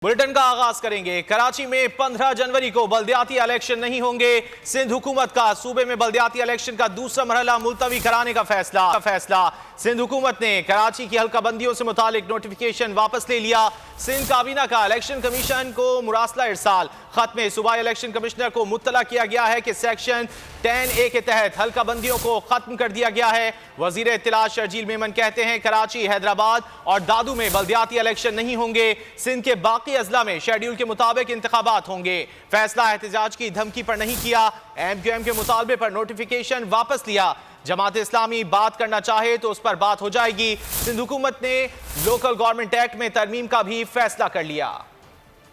Bulletin का आगाज करेंगे। कराची में 15 जनवरी को बल्दियाती इलेक्शन नहीं होंगे। सिंध हुकूमत का सूबे में बल्दियाती इलेक्शन का दूसरा मरहला मुलतवी कराने का फैसला। सिंध हुकूमत ने कराची की हल्का बंदियों से मुतालिक नोटिफिकेशन वापस ले लिया। सिंध काबीना का इलेक्शन कमीशन को मुरासला इरसाल। खत में सूबाई इलेक्शन कमिश्नर को मुत्तला किया गया है कि सेक्शन 10A के तहत हल्का बंदियों को खत्म कर दिया गया है। वजीर इत्तला शर्जील मेमन कहते हैं कराची, हैदराबाद और दादू में बल्दियाती इलेक्शन नहीं होंगे। सिंध के बाकी अजला में शेड्यूल के मुताबिक इंतखाबात होंगे। फैसला एहतजाज की धमकी पर नहीं किया। MQM के मुतालबे पर नोटिफिकेशन वापस लिया। जमात इस्लामी बात करना चाहे तो उस पर बात हो जाएगी। सिंध हुकूमत ने लोकल गवर्नमेंट एक्ट में तरमीम का भी फैसला कर लिया।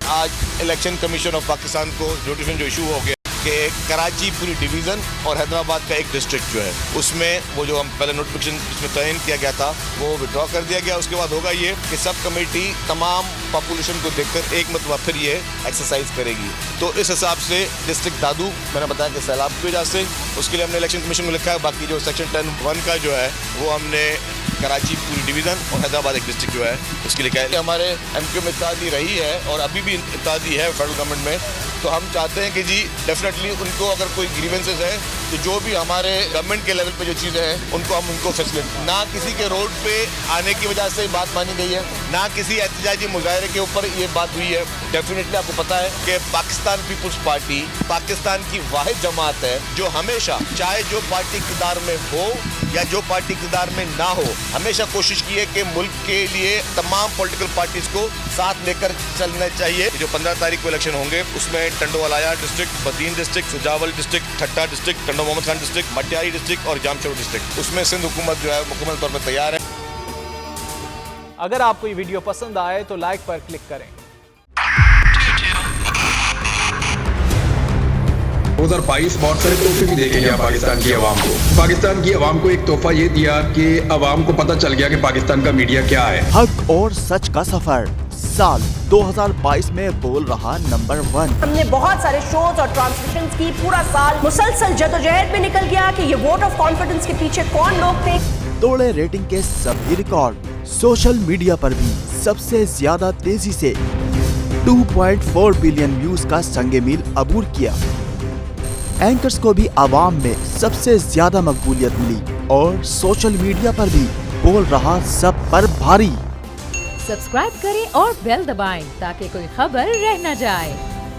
आज इलेक्शन कमीशन ऑफ पाकिस्तान को नोटिफिकेशन जो इशू हो गया कि कराची पूरी डिवीज़न और हैदराबाद का एक डिस्ट्रिक्ट जो है उसमें वो जो हम पहले नोटिफिकेशन इसमें तयन किया गया था वो विड्रॉ कर दिया गया। उसके बाद होगा ये कि सब कमेटी तमाम पॉपुलेशन को देखकर एक मतवा फिर ये एक्सरसाइज करेगी। तो इस हिसाब से डिस्ट्रिक्ट दादू मैंने बताया कि सैलाब की वजह से उसके लिए हमने इलेक्शन कमीशन को लिखा है। बाकी जो सेक्शन 10(1) का जो है वो हमने कराची पूरी डिवीज़न और हैदराबाद एक डिस्ट्रिक्ट जो है उसके लिए क्या हमारे MQM में इत्तेहादी रही है और अभी भी इत्तेहादी है फेडरल गवर्नमेंट में। तो हम चाहते हैं कि जी डेफिनेटली उनको अगर कोई ग्रीवेंसेस है तो जो भी हमारे गवर्नमेंट के लेवल पे जो चीज़ें हैं उनको हम उनको फैसिलिटेट, ना किसी के रोड पे आने की वजह से बात मानी गई है, ना किसी एहतजाजी मुजाहरे के ऊपर ये बात हुई है। डेफिनेटली आपको पता है कि पाकिस्तान पीपुल्स पार्टी पाकिस्तान की वाहिद जमात है जो हमेशा चाहे जो पार्टी इक़्तिदार में हो या जो पार्टी इक़्तिदार में ना हो हमेशा कोशिश की है कि मुल्क के लिए तमाम पॉलिटिकल पार्टीज को साथ लेकर चलना चाहिए। जो 15 तारीख को इलेक्शन होंगे उसमें Tando Allahyar district, Badin district, Sujawal district, Thatta district, Tando Muhammad Khan district, Matiari district और जामशोर डिस्ट्रिक्ट, उसमें सिंध हुकूमत जो है मुकम्मल तौर पर तैयार है। अगर आपको ये वीडियो पसंद आए तो लाइक पर क्लिक करें। 2022 बहुत सारे तोहफे भी देके गया पाकिस्तान की आवाम को। पाकिस्तान की आवाम को एक तोहफा ये दिया कि आवाम को पता चल गया कि पाकिस्तान का मीडिया क्या है। हक और सच का सफर साल 2022 में बोल रहा नंबर 1। हमने बहुत सारे शोज और ट्रांसमिशंस की, पूरा साल मुसलसल जदोजहद में निकल गया कि ये वोट ऑफ कॉन्फिडेंस के पीछे कौन लोग थे। तोड़े रेटिंग के सभी रिकॉर्ड। सोशल मीडिया पर भी सबसे ज्यादा तेजी से 2.4 बिलियन व्यूज का संगे मील अबूर किया। एंकर्स को भी आवाम में सबसे ज्यादा मकबूलियत मिली और सोशल मीडिया पर भी बोल रहा सब पर भारी। सब्सक्राइब करें और बेल दबाएं ताकि कोई खबर रह न जाए।